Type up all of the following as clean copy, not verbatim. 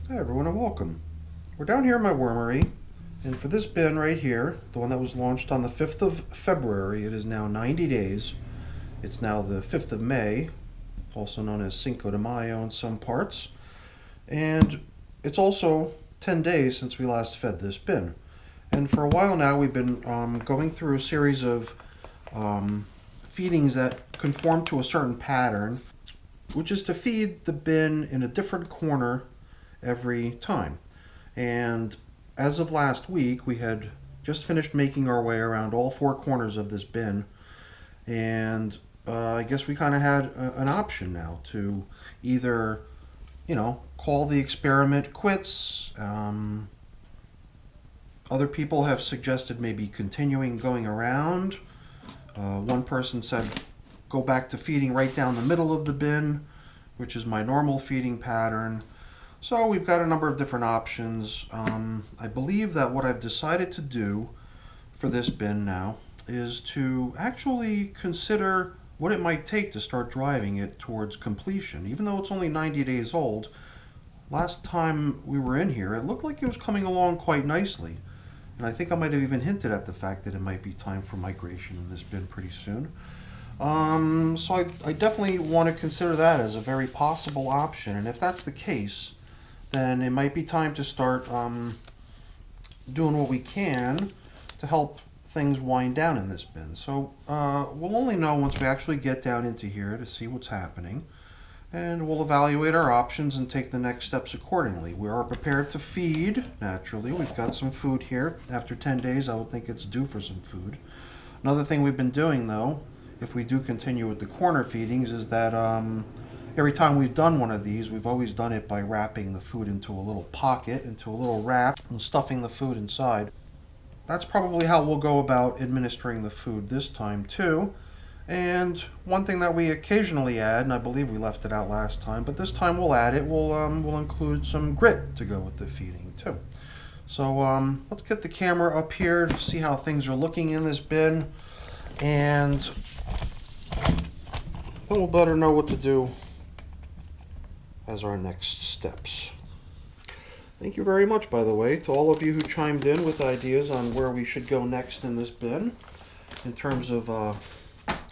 Hi everyone and welcome. We're down here in my wormery, and for this bin right here, the one that was launched on the 5th of February, it is now 90 days. It's now the 5th of May, also known as Cinco de Mayo in some parts, and it's also 10 days since we last fed this bin. And for a while now we've been going through a series of feedings that conform to a certain pattern, which is to feed the bin in a different corner every time. And as of last week, we had just finished making our way around all four corners of this bin, and I guess we kind of had an option now to either, call the experiment quits. Other people have suggested maybe continuing going around. One person said go back to feeding right down the middle of the bin, which is my normal feeding pattern. So we've got a number of different options. I believe that what I've decided to do for this bin now is to actually consider what it might take to start driving it towards completion. Even though it's only 90 days old, last time we were in here, it looked like it was coming along quite nicely. And I think I might have even hinted at the fact that it might be time for migration in this bin pretty soon. So I definitely want to consider that as a very possible option. And if that's the case, then it might be time to start doing what we can to help things wind down in this bin. So we'll only know once we actually get down into here to see what's happening, and we'll evaluate our options and take the next steps accordingly. We are prepared to feed, naturally. We've got some food here. After 10 days, I would think it's due for some food. Another thing we've been doing, though, if we do continue with the corner feedings, is that every time we've done one of these, we've always done it by wrapping the food into a little pocket, into a little wrap, and stuffing the food inside. That's probably how we'll go about administering the food this time too. And one thing that we occasionally add, and I believe we left it out last time, but this time we'll add it, we'll include some grit to go with the feeding too. So let's get the camera up here to see how things are looking in this bin, and then we'll better know what to do as our next steps. Thank you very much, by the way, to all of you who chimed in with ideas on where we should go next in this bin in terms of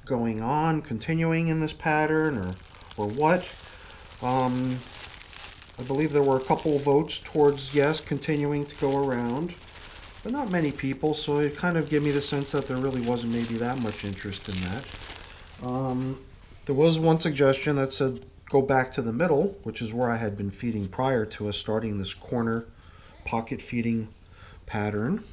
going on, continuing in this pattern, or what. I believe there were a couple votes towards yes, continuing to go around, but not many people, so it kind of gave me the sense that there really wasn't maybe that much interest in that. There was one suggestion that said go back to the middle, which is where I had been feeding prior to us starting this corner pocket feeding pattern.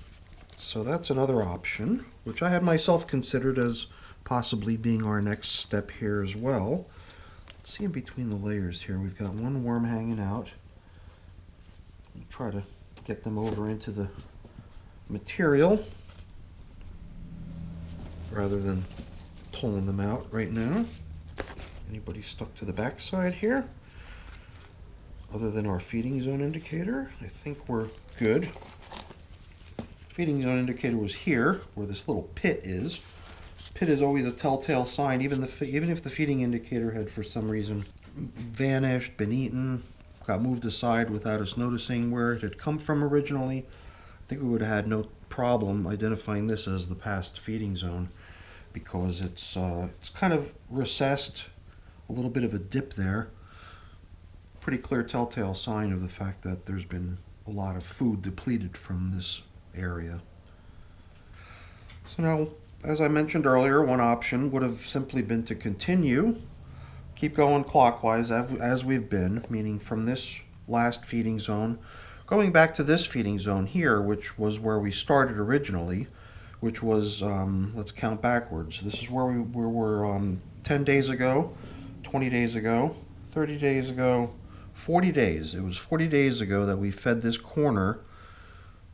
So that's another option, which I had myself considered as possibly being our next step here as well. Let's see in between the layers here. We've got one worm hanging out. We'll try to get them over into the material rather than pulling them out right now. Anybody stuck to the back side here? Other than our feeding zone indicator, I think we're good. Feeding zone indicator was here, where this little pit is. Pit is always a telltale sign, even if the feeding indicator had for some reason vanished, been eaten, got moved aside without us noticing where it had come from originally. I think we would have had no problem identifying this as the past feeding zone, because it's kind of recessed. A little bit of a dip there. Pretty clear telltale sign of the fact that there's been a lot of food depleted from this area. So now, as I mentioned earlier, one option would have simply been to continue, keep going clockwise as we've been, meaning from this last feeding zone, going back to this feeding zone here, which was where we started originally, which was, let's count backwards. This is where we were 10 days ago. 20 days ago, 30 days ago, 40 days. It was 40 days ago that we fed this corner.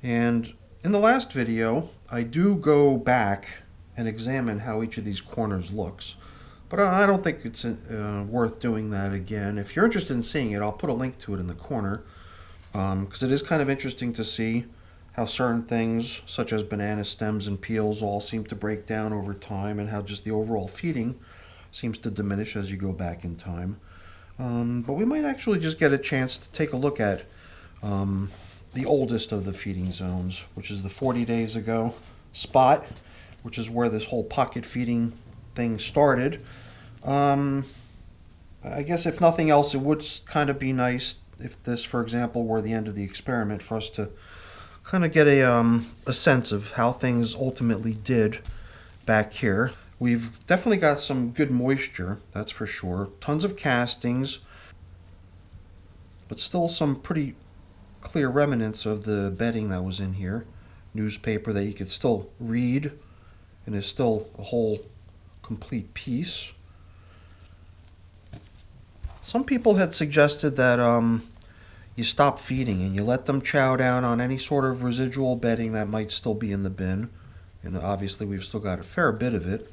And in the last video, I do go back and examine how each of these corners looks. But I don't think it's worth doing that again. If you're interested in seeing it, I'll put a link to it in the corner, because it is kind of interesting to see how certain things, such as banana stems and peels, all seem to break down over time, and how just the overall feeding seems to diminish as you go back in time. But we might actually just get a chance to take a look at the oldest of the feeding zones, which is the 40 days ago spot, which is where this whole pocket feeding thing started. I guess if nothing else, it would kind of be nice if this, for example, were the end of the experiment, for us to kind of get a sense of how things ultimately did back here. We've definitely got some good moisture, that's for sure. Tons of castings, but still some pretty clear remnants of the bedding that was in here. Newspaper that you could still read, and is still a whole complete piece. Some people had suggested that you stop feeding and you let them chow down on any sort of residual bedding that might still be in the bin. And obviously we've still got a fair bit of it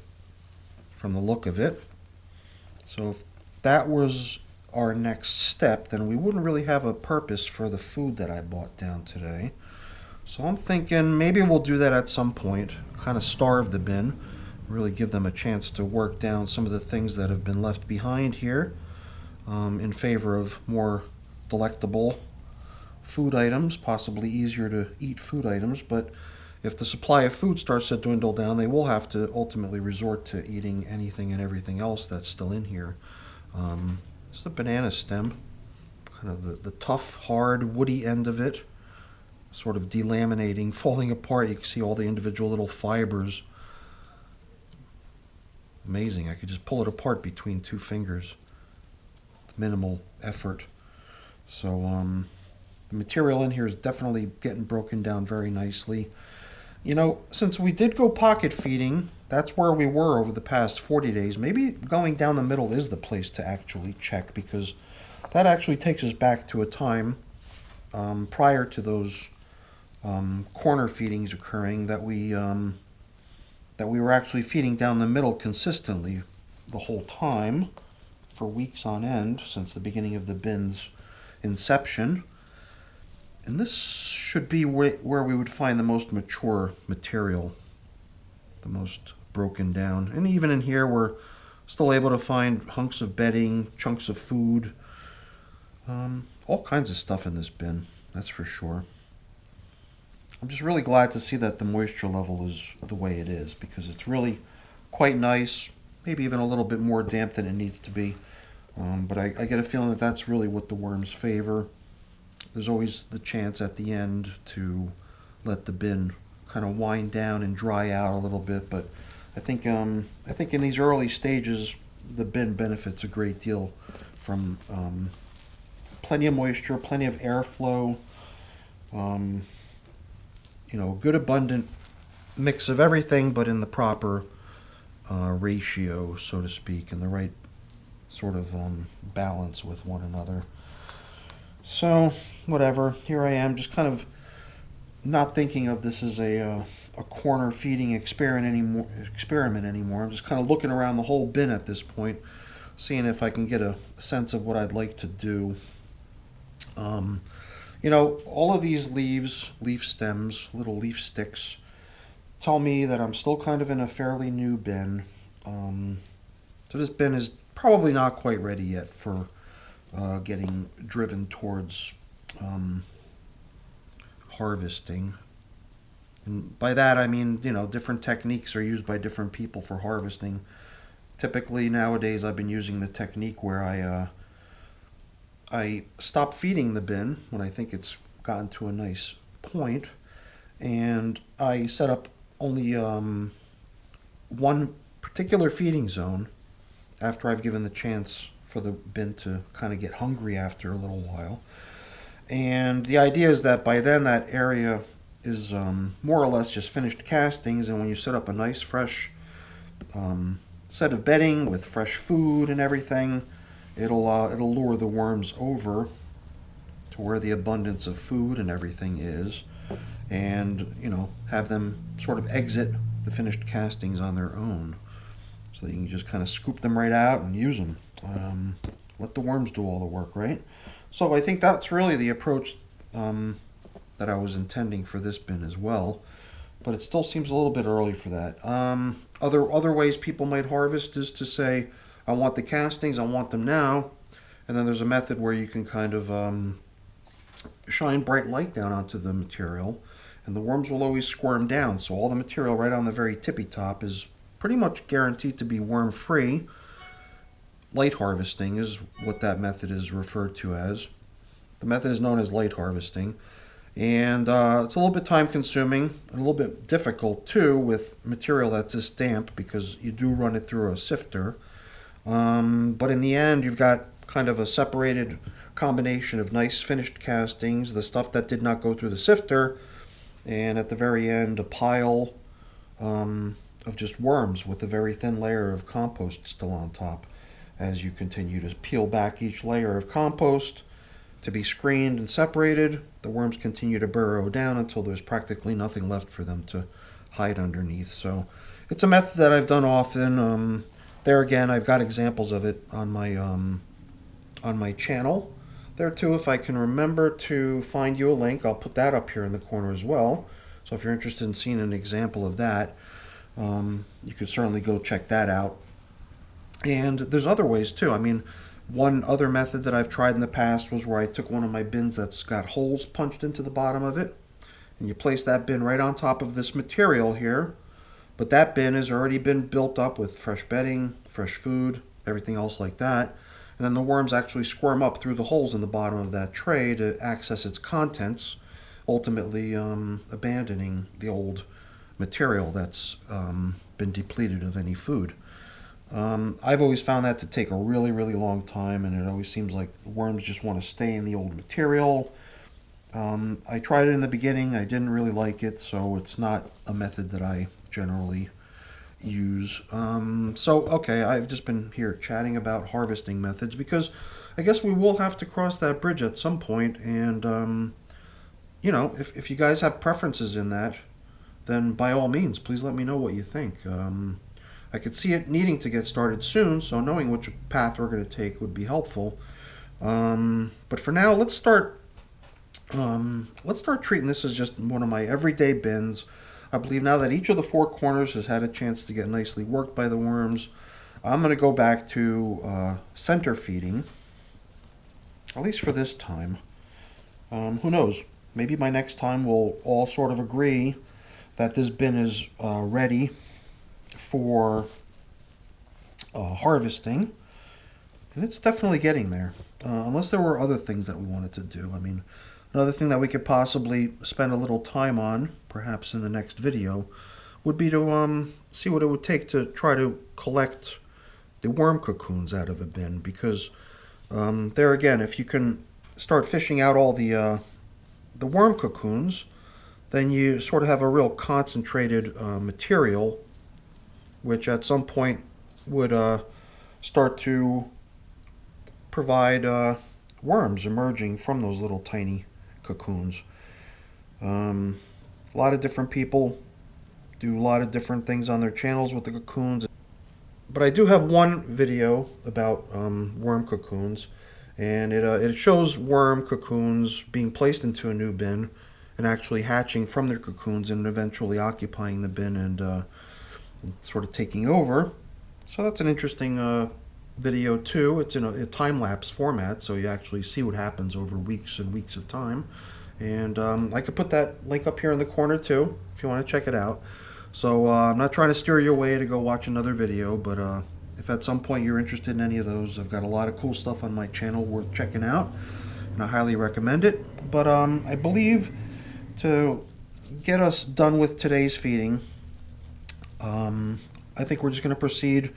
from the look of it. So if that was our next step, then we wouldn't really have a purpose for the food that I bought down today. So I'm thinking maybe we'll do that at some point, kind of starve the bin, really give them a chance to work down some of the things that have been left behind here, in favor of more delectable food items, possibly easier to eat food items. But if the supply of food starts to dwindle down, they will have to ultimately resort to eating anything and everything else that's still in here. This is a banana stem, kind of the tough, hard, woody end of it, sort of delaminating, falling apart. You can see all the individual little fibers. Amazing. I could just pull it apart between two fingers. Minimal effort. So the material in here is definitely getting broken down very nicely. You know, since we did go pocket feeding, that's where we were over the past 40 days. Maybe going down the middle is the place to actually check, because that actually takes us back to a time prior to those corner feedings occurring, that we were actually feeding down the middle consistently the whole time for weeks on end since the beginning of the bin's inception. And this should be where we would find the most mature material, the most broken down. And even in here we're still able to find hunks of bedding, chunks of food, all kinds of stuff in this bin, that's for sure. I'm just really glad to see that the moisture level is the way it is, because it's really quite nice, maybe even a little bit more damp than it needs to be. But I get a feeling that that's really what the worms favor. There's always the chance at the end to let the bin kind of wind down and dry out a little bit, but I think in these early stages the bin benefits a great deal from plenty of moisture, plenty of airflow, you know, good abundant mix of everything, but in the proper ratio, so to speak, and the right sort of balance with one another. So whatever, here I am, just kind of not thinking of this as a corner feeding experiment anymore. I'm just kind of looking around the whole bin at this point, seeing if I can get a sense of what I'd like to do. You know, all of these leaves, leaf stems, little leaf sticks, tell me that I'm still kind of in a fairly new bin. So this bin is probably not quite ready yet for getting driven towards harvesting. And by that I mean, you know, different techniques are used by different people for harvesting. Typically nowadays I've been using the technique where I stop feeding the bin when I think it's gotten to a nice point, and I set up only one particular feeding zone after I've given the chance for the bin to kind of get hungry after a little while. And the idea is that by then that area is more or less just finished castings, and when you set up a nice fresh set of bedding with fresh food and everything, it'll lure the worms over to where the abundance of food and everything is, and you know, have them sort of exit the finished castings on their own, so that you can just kind of scoop them right out and use them. Let the worms do all the work, right? So I think that's really the approach that I was intending for this bin as well, but it still seems a little bit early for that. Other ways people might harvest is to say, I want the castings, I want them now, and then there's a method where you can kind of shine bright light down onto the material, and the worms will always squirm down. So all the material right on the very tippy top is pretty much guaranteed to be worm free. Light harvesting is what that method is referred to as. The method is known as light harvesting, and it's a little bit time consuming and a little bit difficult too with material that's this damp, because you do run it through a sifter. But in the end, you've got kind of a separated combination of nice finished castings, the stuff that did not go through the sifter, and at the very end, a pile of just worms with a very thin layer of compost still on top. As you continue to peel back each layer of compost to be screened and separated, the worms continue to burrow down until there's practically nothing left for them to hide underneath. So it's a method that I've done often. There again, I've got examples of it on my channel. There too, if I can remember to find you a link, I'll put that up here in the corner as well. So if you're interested in seeing an example of that, you could certainly go check that out. And there's other ways too. I mean, one other method that I've tried in the past was where I took one of my bins that's got holes punched into the bottom of it, and you place that bin right on top of this material here. But that bin has already been built up with fresh bedding, fresh food, everything else like that. And then the worms actually squirm up through the holes in the bottom of that tray to access its contents, ultimately abandoning the old material that's been depleted of any food. I've always found that to take a really, really long time, and it always seems like worms just want to stay in the old material. I tried it in the beginning. I didn't really like it, so it's not a method that I generally use. Okay, I've just been here chatting about harvesting methods because I guess we will have to cross that bridge at some point, and you know, if you guys have preferences in that, then by all means, please let me know what you think. I could see it needing to get started soon, so knowing which path we're going to take would be helpful. But for now, let's start treating this as just one of my everyday bins. I believe now that each of the four corners has had a chance to get nicely worked by the worms, I'm going to go back to center feeding, at least for this time. Who knows? Maybe by next time we'll all sort of agree that this bin is ready for harvesting, and it's definitely getting there, unless there were other things that we wanted to do. I mean, another thing that we could possibly spend a little time on, perhaps in the next video, would be to see what it would take to try to collect the worm cocoons out of a bin, because there again, if you can start fishing out all the worm cocoons, then you sort of have a real concentrated material, which at some point would start to provide worms emerging from those little tiny cocoons. A lot of different people do a lot of different things on their channels with the cocoons, but I do have one video about worm cocoons, and it shows worm cocoons being placed into a new bin and actually hatching from their cocoons and eventually occupying the bin and sort of taking over. So that's an interesting video too. It's in a time-lapse format, so you actually see what happens over weeks and weeks of time. And I could put that link up here in the corner too, if you want to check it out. So I'm not trying to steer you away to go watch another video, but if at some point you're interested in any of those, I've got a lot of cool stuff on my channel worth checking out, and I highly recommend it. But I believe to get us done with today's feeding, I think we're just going to proceed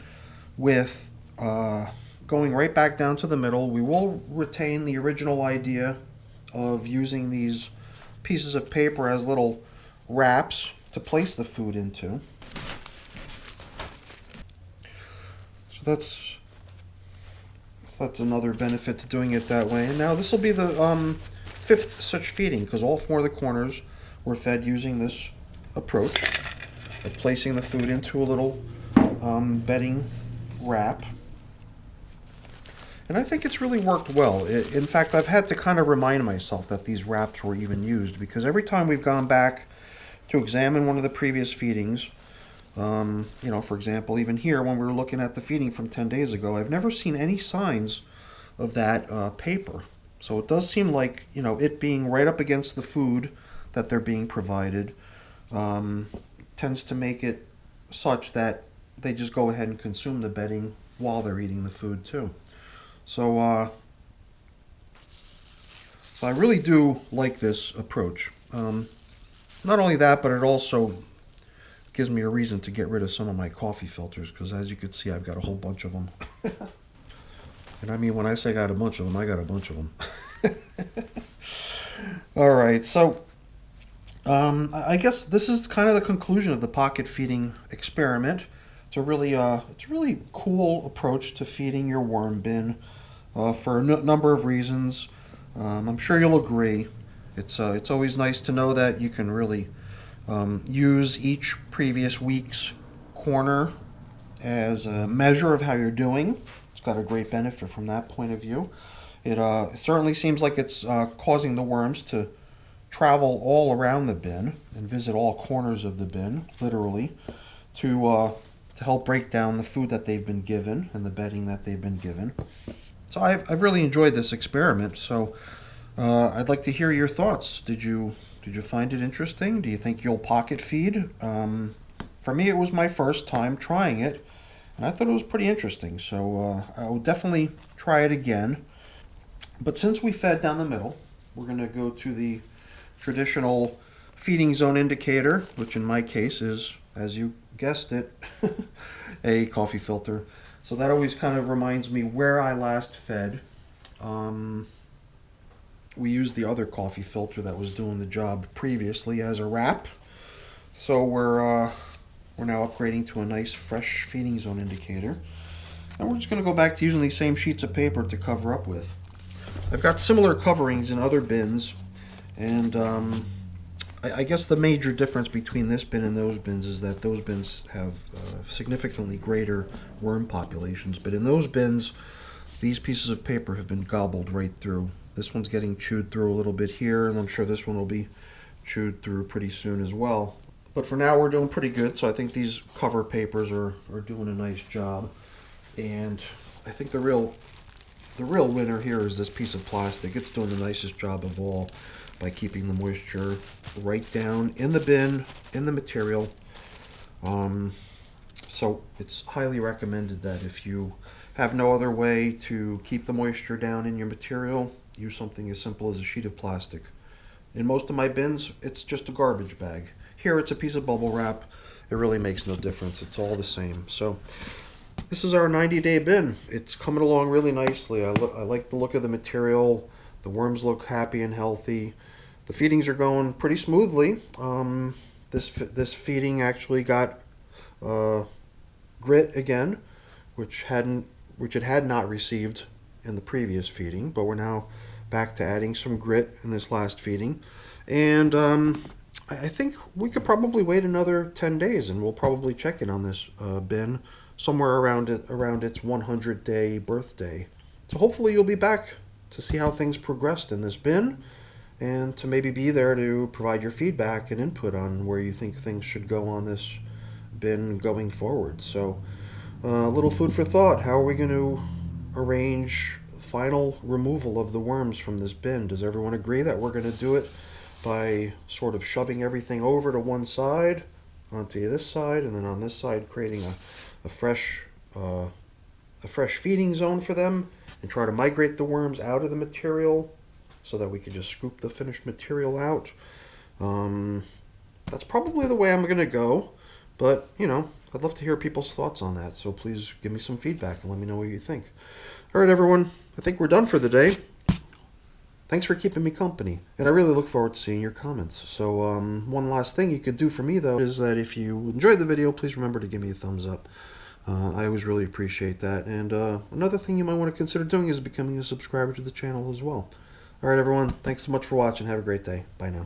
with going right back down to the middle. We will retain the original idea of using these pieces of paper as little wraps to place the food into. So that's another benefit to doing it that way. And now this will be the fifth such feeding, because all four of the corners were fed using this approach of placing the food into a little bedding wrap. And I think it's really worked well. In fact, I've had to kind of remind myself that these wraps were even used, because every time we've gone back to examine one of the previous feedings, you know, for example, even here when we were looking at the feeding from 10 days ago, I've never seen any signs of that paper. So it does seem like, it being right up against the food that they're being provided tends to make it such that they just go ahead and consume the bedding while they're eating the food too. So, so I really do like this approach. Not only that, but it also gives me a reason to get rid of some of my coffee filters, because as you can see, I've got a whole bunch of them. And I mean, when I say I got a bunch of them, I got a bunch of them. All right, so I guess this is kind of the conclusion of the pocket feeding experiment. It's a really cool approach to feeding your worm bin for a number of reasons. I'm sure you'll agree. It's always nice to know that you can really use each previous week's corner as a measure of how you're doing. It's got a great benefit from that point of view. It certainly seems like it's causing the worms to travel all around the bin and visit all corners of the bin, literally, to help break down the food that they've been given and the bedding that they've been given. So I've really enjoyed this experiment. So I'd like to hear your thoughts. Did you find it interesting? Do you think you'll pocket feed? For me, it was my first time trying it, and I thought it was pretty interesting. So I will definitely try it again. But since we fed down the middle, we're going to go to the traditional feeding zone indicator, which in my case is, as you guessed it, a coffee filter. So that always kind of reminds me where I last fed. We used the other coffee filter that was doing the job previously as a wrap. So we're now upgrading to a nice fresh feeding zone indicator. And we're just going to go back to using these same sheets of paper to cover up with. I've got similar coverings in other bins, and I guess the major difference between this bin and those bins is that those bins have significantly greater worm populations, but in those bins, these pieces of paper have been gobbled right through. This one's getting chewed through a little bit here, and I'm sure this one will be chewed through pretty soon as well. But for now, we're doing pretty good, so I think these cover papers are doing a nice job. And I think the real winner here is this piece of plastic. It's doing the nicest job of all by keeping the moisture right down in the bin, in the material. So it's highly recommended that if you have no other way to keep the moisture down in your material, use something as simple as a sheet of plastic. In most of my bins, it's just a garbage bag. Here it's a piece of bubble wrap. It really makes no difference. It's all the same. So this is our 90-day bin. It's coming along really nicely. I like the look of the material. The worms look happy and healthy. The feedings are going pretty smoothly. This feeding actually got grit again, which it had not received in the previous feeding, but we're now back to adding some grit in this last feeding. And I think we could probably wait another 10 days, and we'll probably check in on this bin somewhere around its 100-day birthday. So hopefully you'll be back to see how things progressed in this bin, and to maybe be there to provide your feedback and input on where you think things should go on this bin going forward. So a little food for thought. How are we going to arrange final removal of the worms from this bin? Does everyone agree that we're going to do it by sort of shoving everything over to one side, onto this side, and then on this side creating a fresh feeding zone for them, and try to migrate the worms out of the material so that we can just scoop the finished material out? That's probably the way I'm going to go, but I'd love to hear people's thoughts on that, so please give me some feedback and let me know what you think. All right, everyone, I think we're done for the day. Thanks for keeping me company, and I really look forward to seeing your comments. So one last thing you could do for me, though, is that if you enjoyed the video, please remember to give me a thumbs up. I always really appreciate that. And another thing you might want to consider doing is becoming a subscriber to the channel as well. All right, everyone, thanks so much for watching. Have a great day. Bye now.